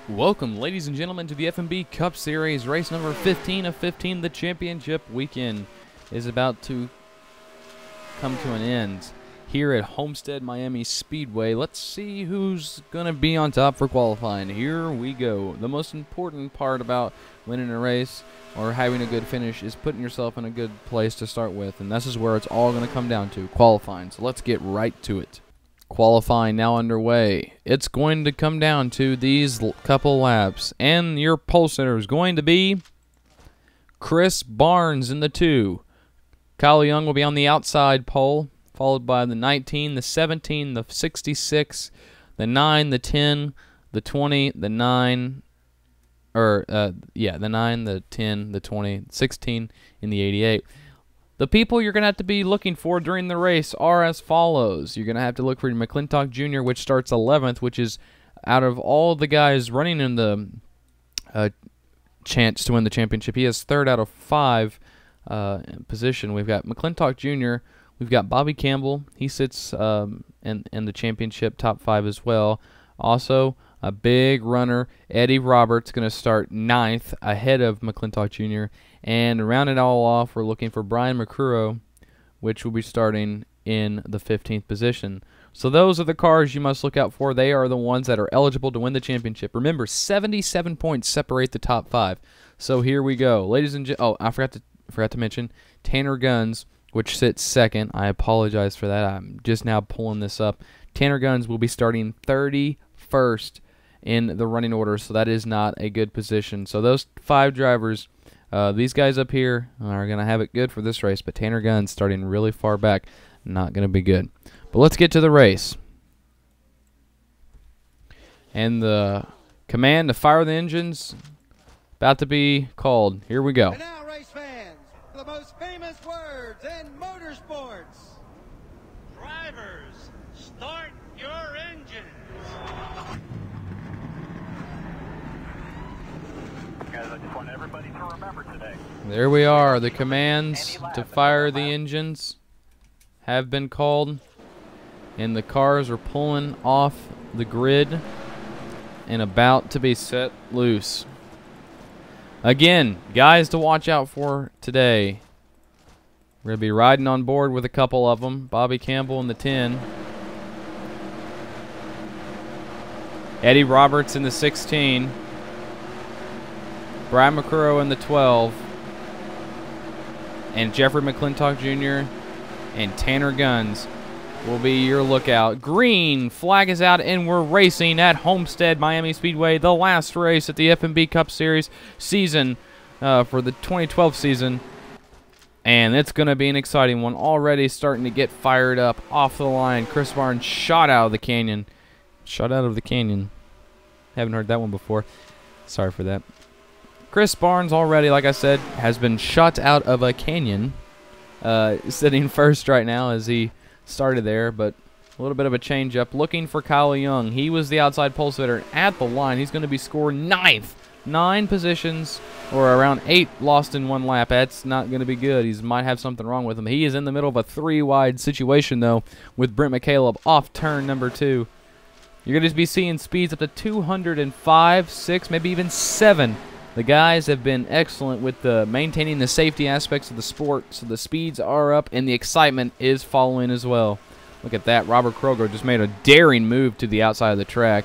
Welcome, ladies and gentlemen, to the FMB Cup Series, race number 15 of 15. The championship weekend is about to come to an end here at Homestead, Miami Speedway. Let's see who's going to be on top for qualifying. Here we go. The most important part about winning a race or having a good finish is putting yourself in a good place to start with, and this is where it's all going to come down to, qualifying. So let's get right to it. Qualifying now underway. It's going to come down to these couple laps, and your pole sitter is going to be Chris Barnes in the 2. Kyle Young will be on the outside pole, followed by the 19, the 17, the 66, the 9, the 10, the 20, the 9, the 9, the 10, the 20, 16, and the 88. The people you're going to have to be looking for during the race are as follows. You're going to have to look for McClintock Jr., which starts 11th, which is out of all the guys running in the chance to win the championship. He has third out of 5 position. We've got McClintock Jr., we've got Bobby Campbell. He sits in the championship top 5 as well. Also, a big runner, Eddie Roberts, going to start 9th ahead of McClintock Jr., and to round it all off, we're looking for Brian McCurrow, which will be starting in the 15th position. So those are the cars you must look out for. They are the ones that are eligible to win the championship. Remember, 77 points separate the top 5. So here we go. Ladies and gentlemen, I forgot to mention Tanner Guns, which sits second. I apologize for that. I'm just now pulling this up. Tanner Guns will be starting 31st in the running order, so that is not a good position. So those 5 drivers, these guys up here are going to have it good for this race, but Tanner Guns starting really far back, not going to be good. But let's get to the race. And the command to fire the engines about to be called. Here we go. And now, race fans, the most famous words in motorsports. Drivers, start your engines. Guys, I just want everybody to remember today. There we are. The commands to fire the engines have been called, and the cars are pulling off the grid and about to be set loose. Again, guys to watch out for today. We're going to be riding on board with a couple of them. Bobby Campbell in the 10. Eddie Roberts in the 16. Brian McCurrow in the 12. And Jeffrey McClintock Jr. and Tanner Guns will be your lookout. Green flag is out, and we're racing at Homestead, Miami Speedway, the last race at the FMB Cup Series season for the 2012 season. And it's going to be an exciting one. Already starting to get fired up off the line. Chris Barnes shot out of the canyon. Shot out of the canyon. Haven't heard that one before. Sorry for that. Chris Barnes already, like I said, has been shot out of a canyon. Sitting first right now as he started there, but a little bit of a change up. Looking for Kyle Young. He was the outside pole sitter at the line. He's going to be scoring 9th. 9 positions, or around 8 lost in 1 lap. That's not going to be good. He might have something wrong with him. He is in the middle of a 3-wide situation, though, with Brent McCaleb off turn number 2. You're going to be seeing speeds up to 205, 6, maybe even 7. The guys have been excellent with maintaining the safety aspects of the sport, so the speeds are up and the excitement is following as well. Look at that. Robert Kroger just made a daring move to the outside of the track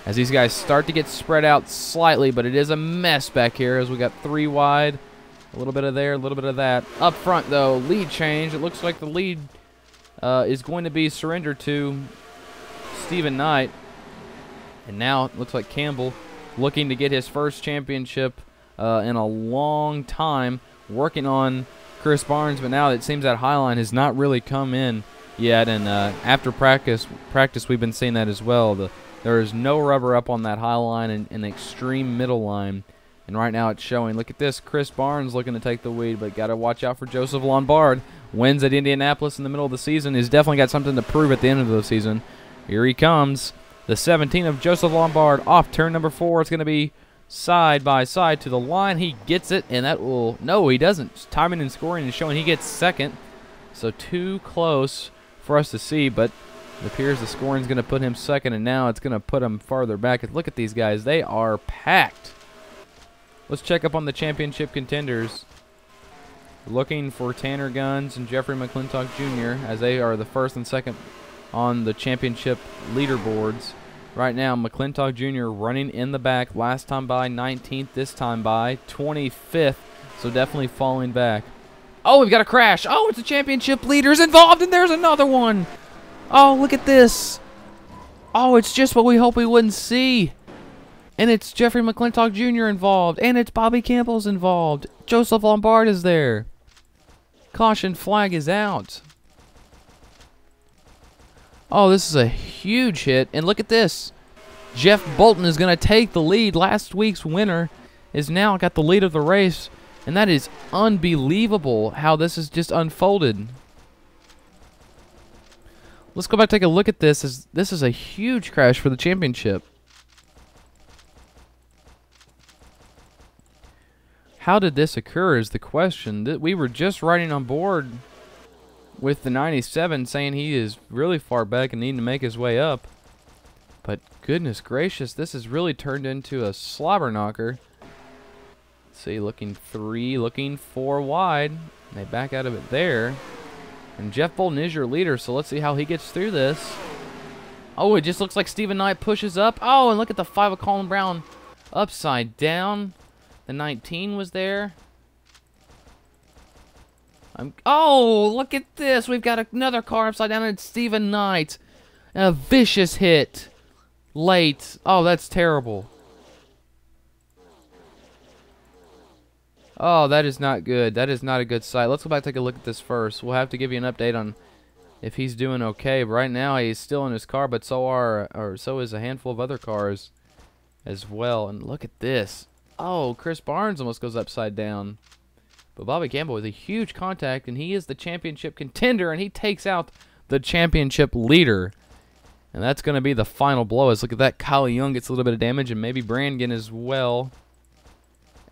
as these guys start to get spread out slightly, but it is a mess back here as we got 3 wide. A little bit of there, a little bit of that. Up front, though, lead change. It looks like the lead is going to be surrendered to Stephen Knight. And now it looks like Campbell looking to get his first championship in a long time, working on Chris Barnes, but now it seems that Highline has not really come in yet, and after practice we've been seeing that as well. There is no rubber up on that Highline and an extreme middle line, and right now it's showing. Look at this, Chris Barnes looking to take the lead, but got to watch out for Joseph Lombard. Wins at Indianapolis in the middle of the season. He's definitely got something to prove at the end of the season. Here he comes. The 17 of Joseph Lombard off turn number 4. It's going to be side by side to the line. He gets it, and that will... No, he doesn't. Timing and scoring is showing he gets second. So too close for us to see, but It appears the scoring's going to put him second, and now it's going to put him farther back. Look at these guys. They are packed. Let's check up on the championship contenders. Looking for Tanner Guns and Jeffrey McClintock Jr. as they are the first and second on the championship leaderboards. Right now, McClintock Jr. running in the back. Last time by 19th, this time by 25th. So definitely falling back. Oh, we've got a crash. Oh, it's the championship leaders involved, and there's another one. Oh, look at this. Oh, it's just what we hope we wouldn't see. And it's Jeffrey McClintock Jr. involved, and it's Bobby Campbell's involved. Joseph Lombard is there. Caution flag is out. Oh, this is a huge hit, and look at this. Jeff Bolton is going to take the lead. Last week's winner is now got the lead of the race, and that is unbelievable how this has just unfolded. Let's go back and take a look at this. This is a huge crash for the championship. How did this occur is the question. We were just riding on board with the 97 saying he is really far back and needing to make his way up. But goodness gracious, this has really turned into a slobber knocker. Let's see, looking 3, looking 4 wide. They back out of it there. And Jeff Bolton is your leader, so let's see how he gets through this. Oh, it just looks like Stephen Knight pushes up. Oh, and look at the 5 of Colin Brown upside down. The 19 was there. Oh, look at this. We've got another car upside down, and it's Stephen Knight. A vicious hit. Late. Oh, that's terrible. Oh, that is not good. That is not a good sight. Let's go back and take a look at this first. We'll have to give you an update on if he's doing okay. But right now, he's still in his car, but so is a handful of other cars as well. And look at this. Oh, Chris Barnes almost goes upside down. But Bobby Campbell with a huge contact, and he is the championship contender, and he takes out the championship leader. And that's going to be the final blow. As look at that, Kyle Young gets a little bit of damage, and maybe Brannigan as well.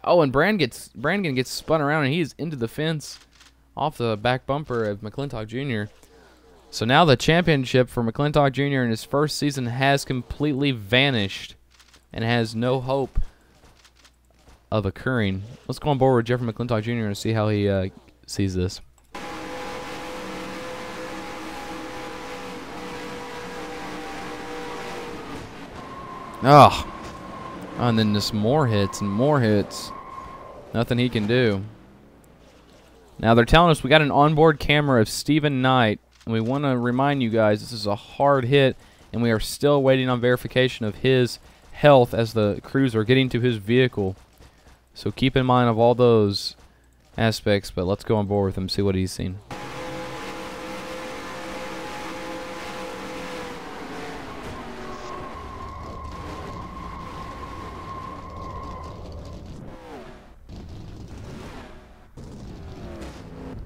Oh, and Brannigan gets spun around, and he's into the fence off the back bumper of McClintock Jr. So now the championship for McClintock Jr. in his first season has completely vanished and has no hope of occurring. Let's go on board with Jeffrey McClintock Jr. and see how he sees this. Oh, and then just more hits and more hits. Nothing he can do. Now they're telling us we got an onboard camera of Stephen Knight, and we want to remind you guys this is a hard hit, and we are still waiting on verification of his health as the crews are getting to his vehicle. So keep in mind of all those aspects, but let's go on board with him, see what he's seen.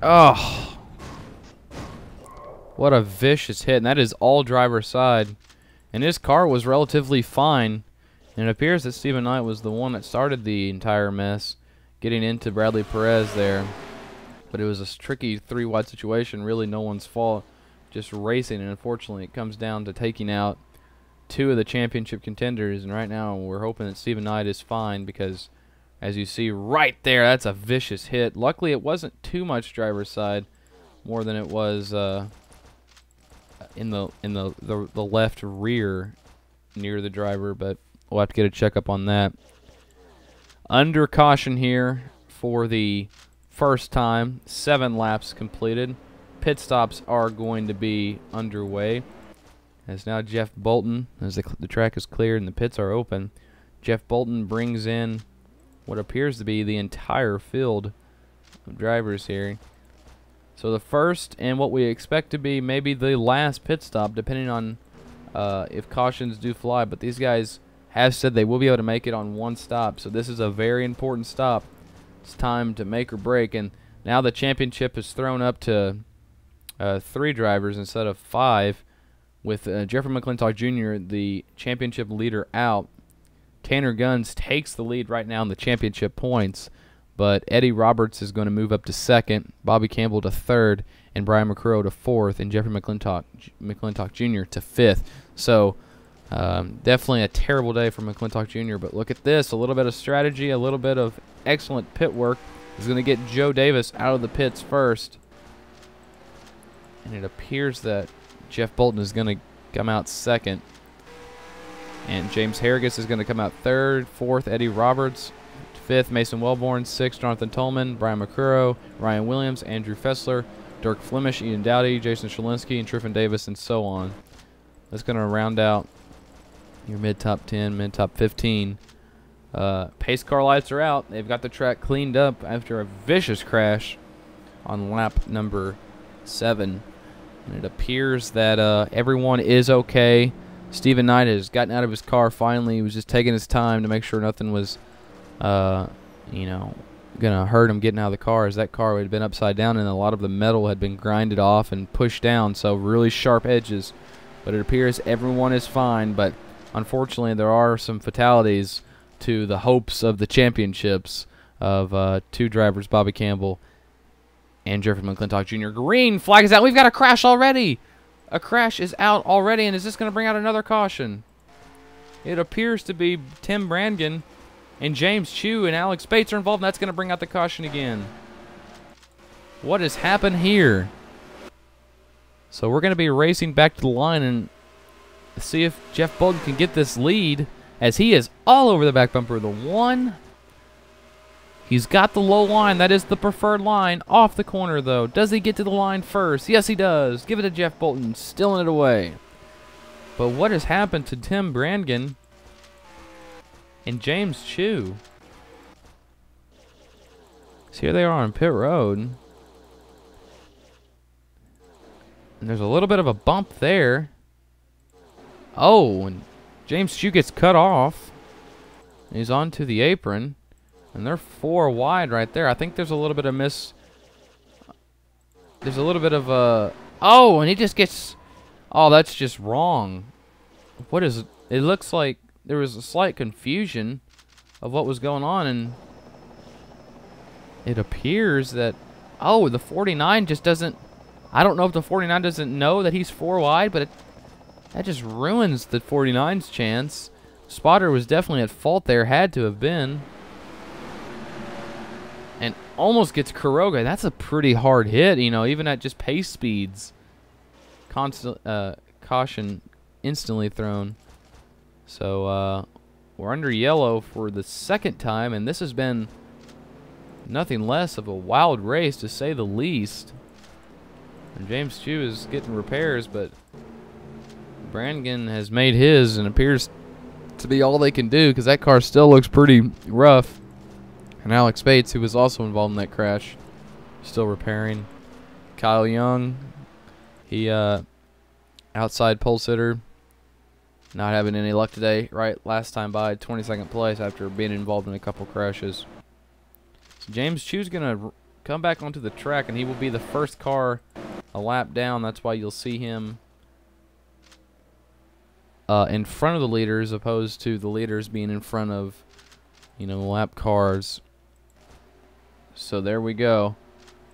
Oh, what a vicious hit, and that is all driver's side. And his car was relatively fine. And it appears that Stephen Knight was the one that started the entire mess, getting into Bradley Perez there. But it was a tricky 3-wide situation, really no one's fault, just racing. And unfortunately, it comes down to taking out 2 of the championship contenders. And right now, we're hoping that Stephen Knight is fine because, as you see right there, that's a vicious hit. Luckily, it wasn't too much driver's side, more than it was in the left rear near the driver, but we'll have to get a checkup on that. Under caution here for the first time. 7 laps completed. Pit stops are going to be underway. As now Jeff Bolton, as the track is cleared and the pits are open, Jeff Bolton brings in what appears to be the entire field of drivers here. So the first and what we expect to be maybe the last pit stop, depending on if cautions do fly. But these guys have said they will be able to make it on 1 stop. So this is a very important stop. It's time to make or break. And now the championship is thrown up to 3 drivers instead of 5, with Jeffrey McClintock Jr., the championship leader, out. Tanner Guns takes the lead right now in the championship points. but Eddie Roberts is going to move up to second, Bobby Campbell to third, and Brian McCurrow to fourth, and Jeffrey McClintock Jr. to fifth. So definitely a terrible day for McClintock Jr., but look at this. A little bit of strategy, a little bit of excellent pit work is going to get Joe Davis out of the pits first. And it appears that Jeff Bolton is going to come out second. And James Harrigus is going to come out third. Fourth, Eddie Roberts. Fifth, Mason Wellborn. Sixth, Jonathan Tolman. Brian McCurrow. Ryan Williams. Andrew Fessler. Dirk Flemish. Ian Dowdy. Jason Shalinsky. And Triffin Davis, and so on. That's going to round out your mid-top 10, mid-top 15. Pace car lights are out. They've got the track cleaned up after a vicious crash on lap number 7. And it appears that everyone is okay. Stephen Knight has gotten out of his car finally. He was just taking his time to make sure nothing was, you know, going to hurt him getting out of the car, as that car had been upside down and a lot of the metal had been grinded off and pushed down, so really sharp edges. But it appears everyone is fine, but unfortunately there are some fatalities to the hopes of the championships of two drivers, Bobby Campbell and Jeffrey McClintock Jr. Green flag is out. We've got a crash already. A crash is out already, and is this going to bring out another caution? It appears to be Tim Brannigan and James Chu and Alex Bates are involved, and that's going to bring out the caution again. What has happened here? So we're going to be racing back to the line and see if Jeff Bolton can get this lead, as he is all over the back bumper of the one. He's got the low line. That is the preferred line. Off the corner, though. Does he get to the line first? Yes, he does. Give it to Jeff Bolton. Stealing it away. But what has happened to Tim Brannigan and James Chu? So here they are on pit road. And there's a little bit of a bump there. Oh, and James Chu gets cut off. He's onto the apron. And they're 4 wide right there. I think there's a little bit of There's a little bit of a... Oh, and he just gets... Oh, that's just wrong. What is it? It looks like there was a slight confusion of what was going on, and it appears that... Oh, the 49 just doesn't... I don't know if the 49 doesn't know that he's 4 wide, but that just ruins the 49's chance. Spotter was definitely at fault there. Had to have been. And almost gets Kuroga. That's a pretty hard hit, you know, even at just pace speeds. Caution instantly thrown. So we're under yellow for the second time, and this has been nothing less of a wild race, to say the least. And James Chu is getting repairs, but Brannigan has made his, and appears to be all they can do, because that car still looks pretty rough. And Alex Bates, who was also involved in that crash, still repairing. Kyle Young, he outside pole sitter, not having any luck today. Right, last time by 22nd place after being involved in a couple crashes. So James Chu's gonna come back onto the track, and he will be the first car a lap down. That's why you'll see him in front of the leaders, opposed to the leaders being in front of, you know, lap cars. So there we go.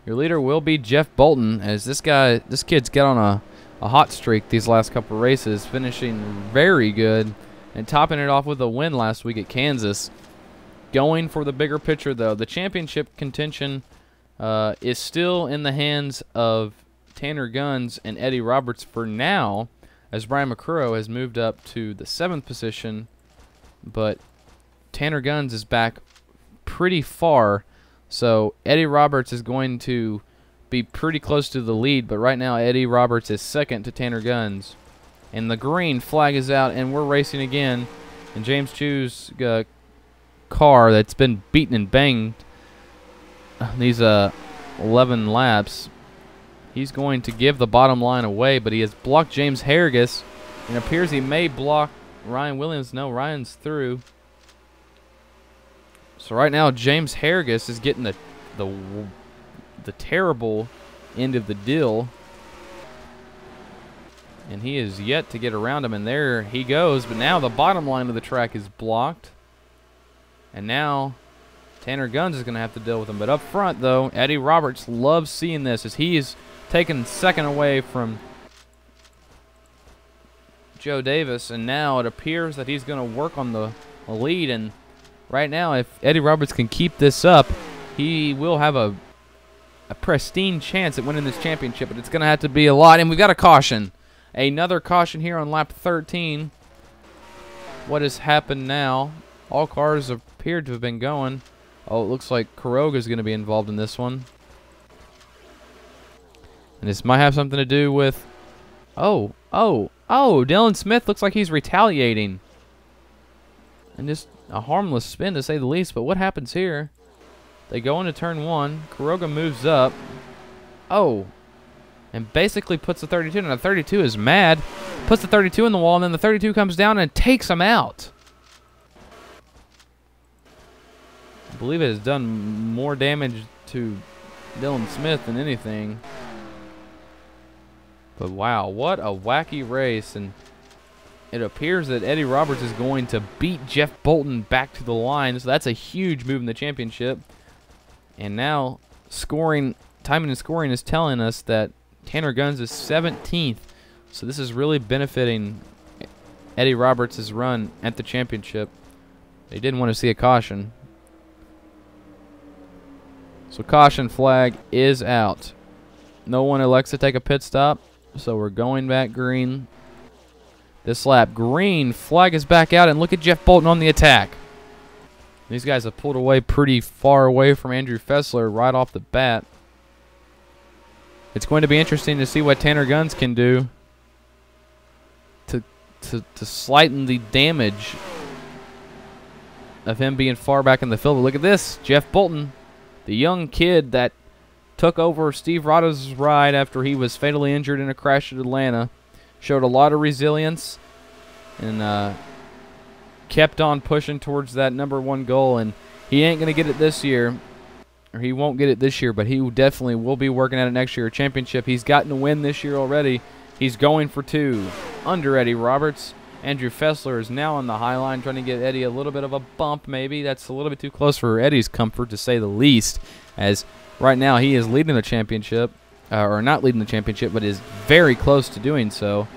Your leader will be Jeff Bolton, as this kid's got on a hot streak these last couple of races, finishing very good and topping it off with a win last week at Kansas. Going for the bigger picture, though. The championship contention is still in the hands of Tanner Guns and Eddie Roberts for now, as Brian McCurrow has moved up to the 7th position, but Tanner Guns is back pretty far. So Eddie Roberts is going to be pretty close to the lead, but right now Eddie Roberts is second to Tanner Guns. And the green flag is out, and we're racing again. And James Chu's car that's been beaten and banged these 11 laps, he's going to give the bottom line away, but he has blocked James Harrigus, and it appears he may block Ryan Williams. No, Ryan's through. So right now, James Harrigus is getting the terrible end of the deal, and he is yet to get around him. And there he goes. But now the bottom line of the track is blocked, and now Tanner Guns is going to have to deal with him. But up front, though, Eddie Roberts loves seeing this as he is taking second away from Joe Davis. And now it appears that he's going to work on the lead. And right now, if Eddie Roberts can keep this up, he will have a pristine chance at winning this championship. But it's going to have to be a lot. And we've got a caution. Another caution here on lap 13. What has happened now? All cars appeared to have been going. Oh, it looks like Kuroga is going to be involved in this one. And this might have something to do with... Oh, Dylan Smith looks like he's retaliating. And just a harmless spin, to say the least. But what happens here? They go into turn 1. Kuroga moves up. Oh. And basically puts the 32 in. And the 32 is mad. Puts the 32 in the wall, and then the 32 comes down and takes him out. I believe it has done more damage to Dylan Smith than anything. But wow, what a wacky race. And it appears that Eddie Roberts is going to beat Jeff Bolton back to the line. So that's a huge move in the championship. And now scoring, timing and scoring is telling us that Tanner Guns is 17th. So this is really benefiting Eddie Roberts' run at the championship. They didn't want to see a caution. So caution flag is out. No one elects to take a pit stop. So we're going back green this lap. Green flag is back out, and look at Jeff Bolton on the attack. These guys have pulled away pretty far away from Andrew Fessler right off the bat. It's going to be interesting to see what Tanner Guns can do to slighten the damage of him being far back in the field. But look at this. Jeff Bolton, the young kid that took over Steve Rotto's ride after he was fatally injured in a crash at Atlanta, showed a lot of resilience and kept on pushing towards that #1 goal. And he ain't going to get it this year. Or he won't get it this year, but he definitely will be working at it next year. A championship. He's gotten a win this year already. He's going for 2 under Eddie Roberts. Andrew Fessler is now on the high line, trying to get Eddie a little bit of a bump maybe. That's a little bit too close for Eddie's comfort, to say the least, as right now he is leading the championship, or not leading the championship, but is very close to doing so.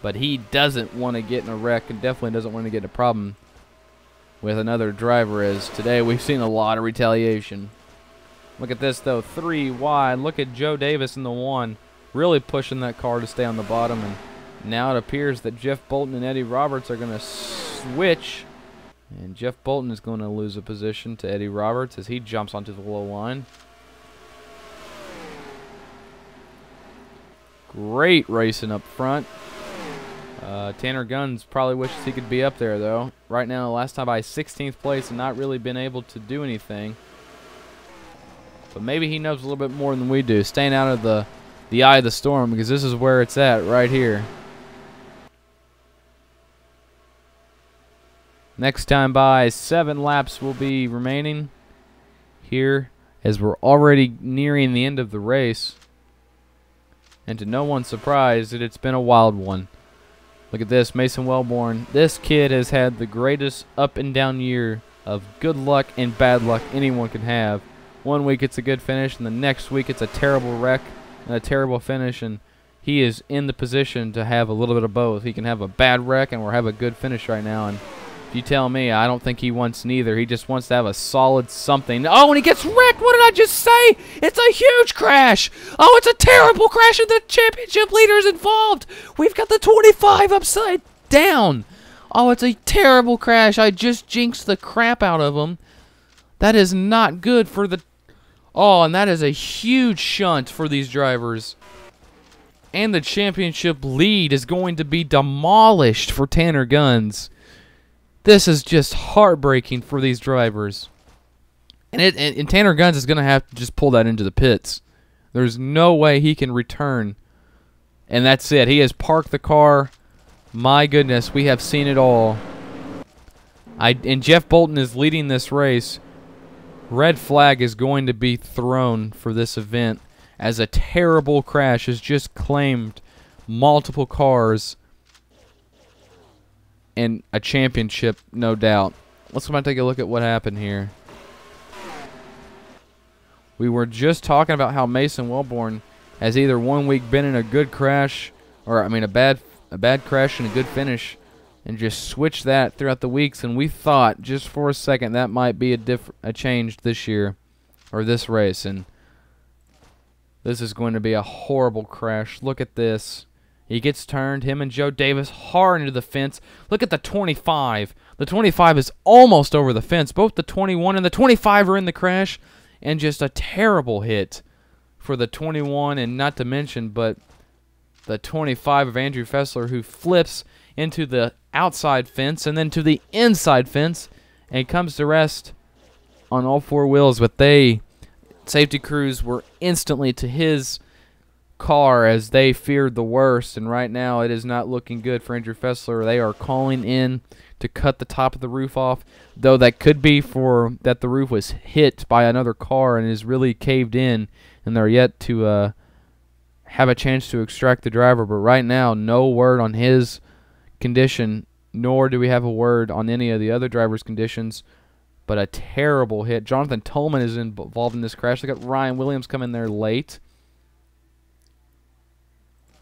But he doesn't want to get in a wreck and definitely doesn't want to get in a problem with another driver, as today we've seen a lot of retaliation. Look at this, though, 3 wide. Look at Joe Davis in the 1, really pushing that car to stay on the bottom. And now it appears that Jeff Bolton and Eddie Roberts are going to switch. And Jeff Bolton is going to lose a position to Eddie Roberts as he jumps onto the low line. Great racing up front. Tanner Guns probably wishes he could be up there, though. Right now, last time by 16th place and not really been able to do anything. But maybe he knows a little bit more than we do, staying out of the eye of the storm, because this is where it's at right here. Next time by, 7 laps will be remaining here, as we're already nearing the end of the race. And to no one's surprise, it's been a wild one. Look at this, Mason Wellborn. This kid has had the greatest up and down year of good luck and bad luck anyone can have. One week it's a good finish, and the next week it's a terrible wreck and a terrible finish, and he is in the position to have a little bit of both. He can have a bad wreck and we'll have a good finish right now, and if you tell me, I don't think he wants neither. He just wants to have a solid something. Oh, and he gets wrecked! What did I just say? It's a huge crash! Oh, it's a terrible crash, and the championship leader is involved! We've got the 25 upside down! Oh, it's a terrible crash. I just jinxed the crap out of him. That is not good for the... Oh, and that is a huge shunt for these drivers. And the championship lead is going to be demolished for Tanner Guns. This is just heartbreaking for these drivers. And Tanner Guns is going to have to just pull that into the pits. There's no way he can return. And that's it. He has parked the car. My goodness, we have seen it all. And Jeff Bolton is leading this race. Red flag is going to be thrown for this event, as a terrible crash has just claimed multiple cars and a championship, no doubt. Let's go and take a look at what happened here. We were just talking about how Mason Wellborn has either 1 week been in a good crash, or I mean a bad crash and a good finish, and just switched that throughout the weeks. And we thought just for a second that might be a change this year, or this race. And this is going to be a horrible crash. Look at this. He gets turned, him and Joe Davis, hard into the fence. Look at the 25. The 25 is almost over the fence. Both the 21 and the 25 are in the crash, and just a terrible hit for the 21, and not to mention, but the 25 of Andrew Fessler, who flips into the outside fence and then to the inside fence and comes to rest on all four wheels. But safety crews were instantly to his car as they feared the worst, and right now it is not looking good for Andrew Fessler. They are calling in to cut the top of the roof off, though that could be for that the roof was hit by another car and is really caved in, and they're yet to have a chance to extract the driver. But right now, no word on his condition, nor do we have a word on any of the other drivers' conditions. But a terrible hit. Jonathan Tolman is involved in this crash. They got Ryan Williams coming there late.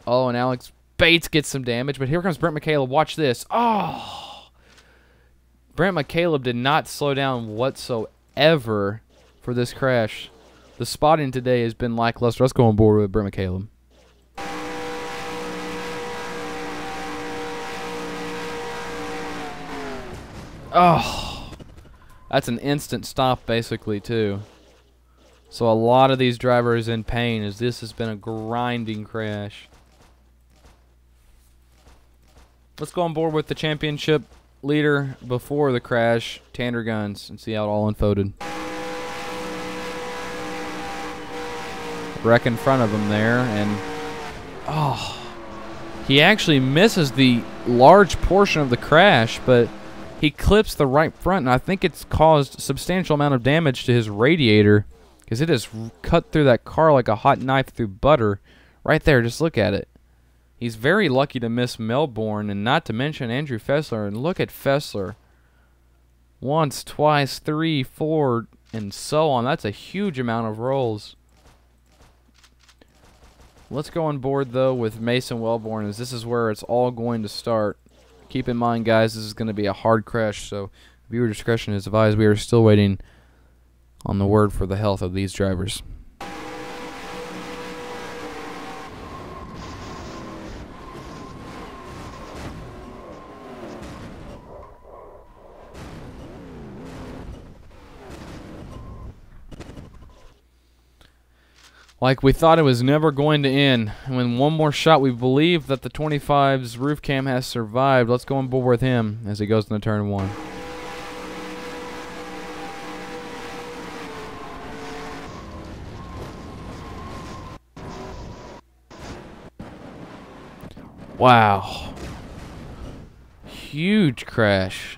Oh, and Alex Bates gets some damage, but here comes Brent McCaleb. Watch this. Oh! Brent McCaleb did not slow down whatsoever for this crash. The spotting today has been lackluster. Let's go on board with Brent McCaleb. Oh! That's an instant stop, basically, too. So a lot of these drivers in pain, as this has been a grinding crash. Let's go on board with the championship leader before the crash, Tanner Guns, and see how it all unfolded. Wreck in front of him there, and he actually misses the large portion of the crash, but he clips the right front, and I think it's caused a substantial amount of damage to his radiator, because it has cut through that car like a hot knife through butter. Right there, just look at it. He's very lucky to miss Melbourne, and not to mention Andrew Fessler. And look at Fessler. Once, twice, 3, 4, and so on. That's a huge amount of rolls. Let's go on board, though, with Mason Wellborn, as this is where it's all going to start. Keep in mind, guys, this is going to be a hard crash, so viewer discretion is advised. We are still waiting on the word for the health of these drivers. Like we thought it was never going to end. When one more shot, we believe that the 25's roof cam has survived. Let's go on board with him as he goes into turn 1. Wow. Huge crash.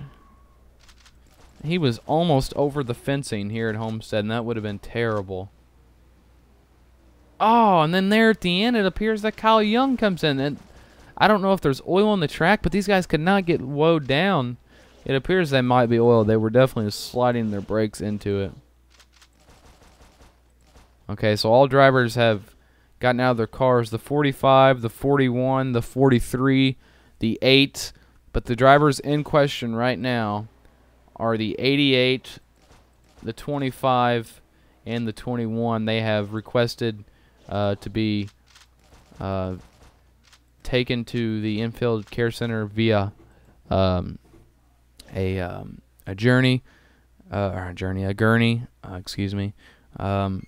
He was almost over the fencing here at Homestead, and that would have been terrible. Oh, and then there at the end, it appears that Kyle Young comes in. And I don't know if there's oil on the track, but these guys could not get woed down. It appears they might be oil. They were definitely sliding their brakes into it. Okay, so all drivers have gotten out of their cars. The 45, the 41, the 43, the 8. But the drivers in question right now are the 88, the 25, and the 21. They have requested to be taken to the infield care center via a gurney, excuse me.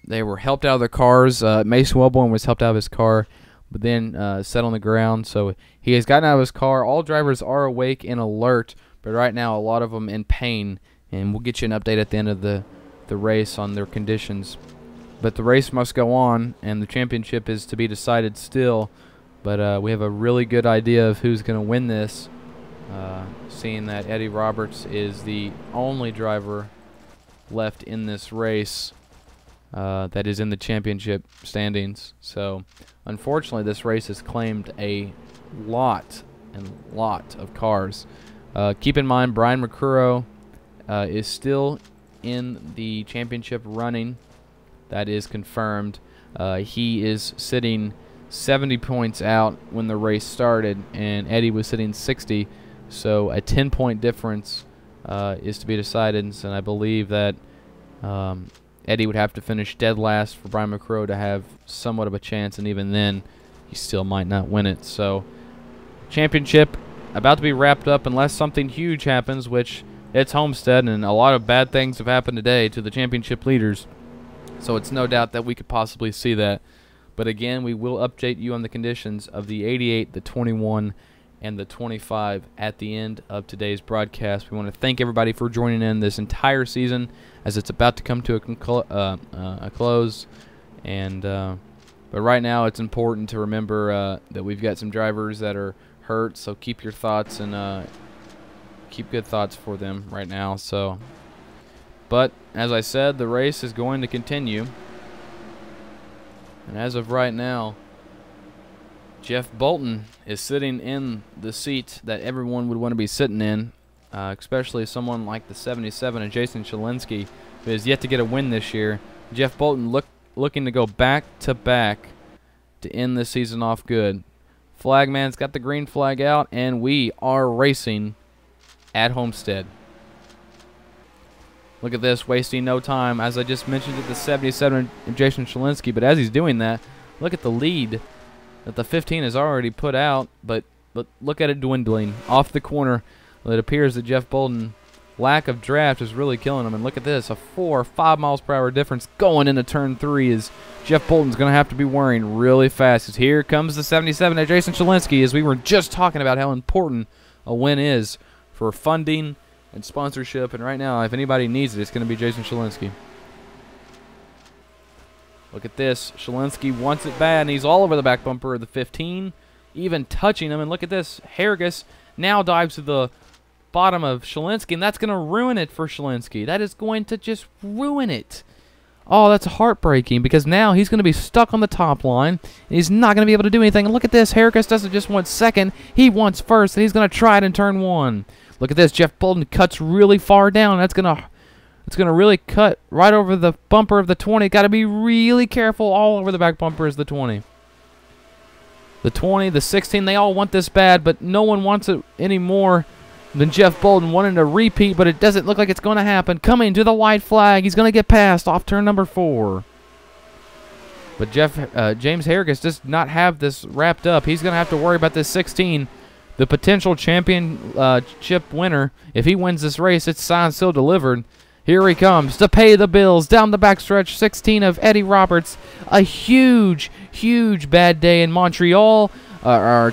They were helped out of their cars. Mason Wellborn was helped out of his car, but then set on the ground. So he has gotten out of his car. All drivers are awake and alert, but right now a lot of them in pain. And we'll get you an update at the end of the race on their conditions. But the race must go on, and the championship is to be decided still. But we have a really good idea of who's going to win this, seeing that Eddie Roberts is the only driver left in this race that is in the championship standings. So, unfortunately, this race has claimed a lot of cars. Keep in mind, Brian McCurrow is still in the championship running. That is confirmed. He is sitting 70 points out when the race started, and Eddie was sitting 60. So a 10-point difference is to be decided, and I believe that Eddie would have to finish dead last for Brian McCrow to have somewhat of a chance, and even then, he still might not win it. So, championship about to be wrapped up unless something huge happens, which it's Homestead, and a lot of bad things have happened today to the championship leaders. So it's no doubt that we could possibly see that. But again, we will update you on the conditions of the 88, the 21, and the 25 at the end of today's broadcast. We want to thank everybody for joining in this entire season as it's about to come to a close. And but right now it's important to remember that we've got some drivers that are hurt, so keep your thoughts and keep good thoughts for them right now. So, but as I said, the race is going to continue. And as of right now, Jeff Bolton is sitting in the seat that everyone would want to be sitting in, especially someone like the 77 and Jason Shalinsky, who has yet to get a win this year. Jeff Bolton looking to go back-to-back to end the season off good. Flagman's got the green flag out, and we are racing at Homestead. Look at this, wasting no time. As I just mentioned at the 77 and Jason Shalinsky, but as he's doing that, look at the lead that the 15 has already put out, but look at it dwindling off the corner. Well, it appears that Jeff Bolton, lack of draft, is really killing him. And look at this, a 4 or 5 miles per hour difference going into turn 3 is Jeff Bolton's going to have to be worrying really fast. As here comes the 77 at Jason Shalinsky, as we were just talking about how important a win is for funding and sponsorship. And right now, if anybody needs it, it's going to be Jason Shalinsky. Look at this. Shalinsky wants it bad, and he's all over the back bumper of the 15, even touching him. And look at this. Harrigus now dives to the bottom of Shalinsky, and that's going to ruin it for Shalinsky. That is going to just ruin it. Oh, that's heartbreaking, because now he's going to be stuck on the top line, and he's not going to be able to do anything. And look at this. Harrigus doesn't just want second. He wants first, and he's going to try it in turn 1. Look at this. Jeff Bolton cuts really far down. That's going to... It's going to really cut right over the bumper of the 20. Got to be really careful. All over the back bumper is the 20. The 20, the 16, they all want this bad, but no one wants it any more than Jeff Bolton wanting to repeat, but it doesn't look like it's going to happen. Coming to the white flag. He's going to get past off turn number 4. But James Harrigus does not have this wrapped up. He's going to have to worry about this 16. The potential championship winner. If he wins this race, it's signed, sealed, delivered. Here he comes to pay the bills down the backstretch. 16 of Eddie Roberts. A huge, huge bad day in Montreal. A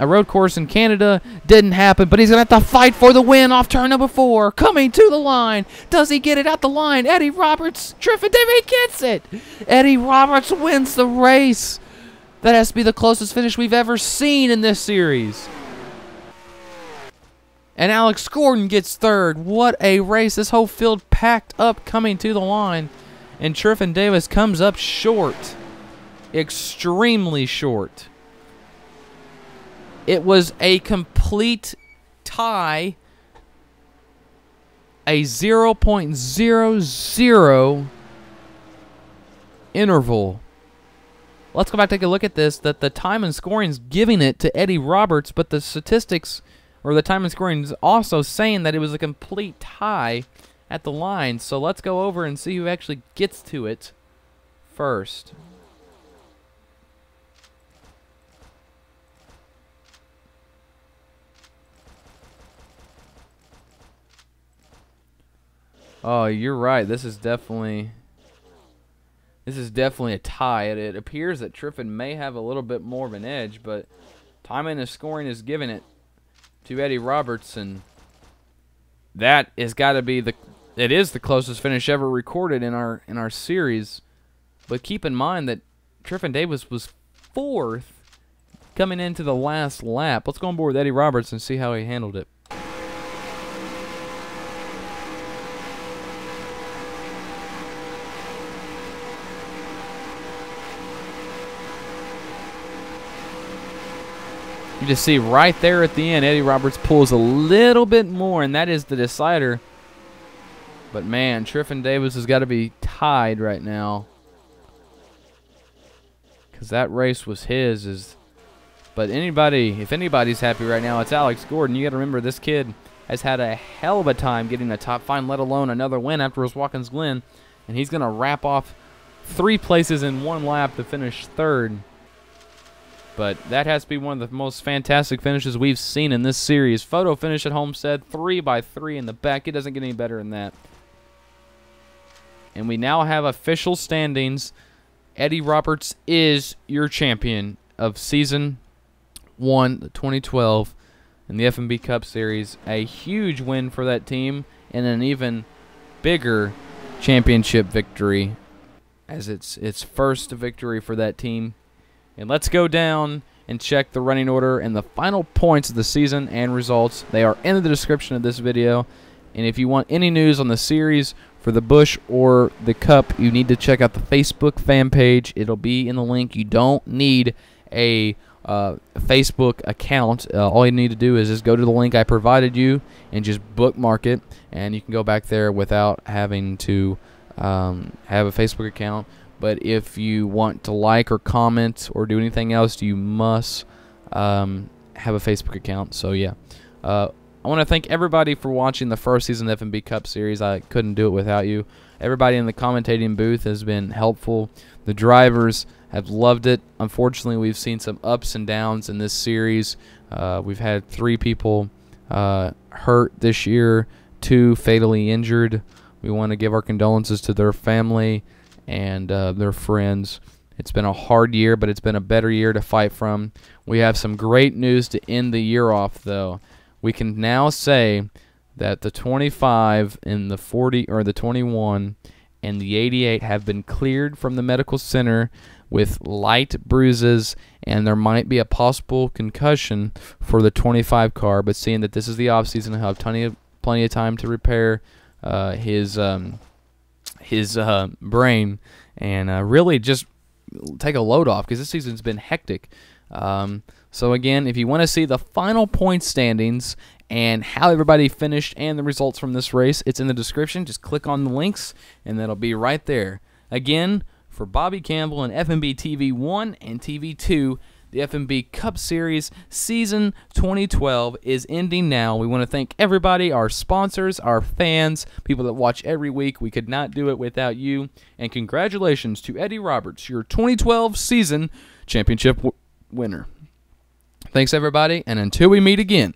road course in Canada. Didn't happen, but he's going to have to fight for the win off turn number 4. Coming to the line. Does he get it out the line? Eddie Roberts. Triffin David gets it. Eddie Roberts wins the race. That has to be the closest finish we've ever seen in this series. And Alex Gordon gets third. What a race. This whole field packed up coming to the line. And Triffin Davis comes up short. Extremely short. It was a complete tie. A 0.00 interval. Let's go back and take a look at this. That the time and scoring is giving it to Eddie Roberts, but the statistics... or the time and scoring is also saying that it was a complete tie at the line. So let's go over and see who actually gets to it first. Oh, you're right. This is definitely a tie. It appears that Triffin may have a little bit more of an edge, but timing and scoring is giving it to Eddie Robertson. That has got to be it is the closest finish ever recorded in our series. But keep in mind that Triffin Davis was 4th coming into the last lap. Let's go on board with Eddie Robertson and see how he handled it. You just see right there at the end, Eddie Roberts pulls a little bit more, and that is the decider. But man, Triffin Davis has got to be tied right now, because that race was his. But if anybody's happy right now, it's Alex Gordon. You got to remember, this kid has had a hell of a time getting a top 5, let alone another win after his Watkins Glen, and he's going to wrap off 3 places in 1 lap to finish 3rd. But that has to be one of the most fantastic finishes we've seen in this series. Photo finish at Homestead, 3x3 in the back. It doesn't get any better than that. And we now have official standings. Eddie Roberts is your champion of Season 1, 2012, in the FMB Cup Series. A huge win for that team, and an even bigger championship victory, as it's first victory for that team. And let's go down and check the running order and the final points of the season and results. They are in the description of this video. And if you want any news on the series for the Busch or the Cup, you need to check out the Facebook fan page. It'll be in the link. You don't need a Facebook account. All you need to do is just go to the link I provided you and just bookmark it, and you can go back there without having to have a Facebook account. But if you want to like or comment or do anything else, you must have a Facebook account. So yeah, I want to thank everybody for watching the first season of FMB Cup Series. I couldn't do it without you. Everybody in the commentating booth has been helpful. The drivers have loved it. Unfortunately, we've seen some ups and downs in this series. We've had 3 people hurt this year, 2 fatally injured. We want to give our condolences to their family and their friends. It's been a hard year, but it's been a better year to fight from. We have some great news to end the year off, though. We can now say that the 25 and the 40, or the 21 and the 88 have been cleared from the medical center with light bruises, and there might be a possible concussion for the 25 car. But seeing that this is the off season, he'll have plenty of time to repair his brain and really just take a load off, because this season's been hectic. So again, if you want to see the final point standings and how everybody finished and the results from this race, it's in the description. Just click on the links and that'll be right there. Again, for Bobby Campbell and FMB TV 1 and TV 2, the FMB Cup Series Season 2012 is ending now. We want to thank everybody, our sponsors, our fans, people that watch every week. We could not do it without you. And congratulations to Eddie Roberts, your 2012 season championship winner. Thanks, everybody, and until we meet again.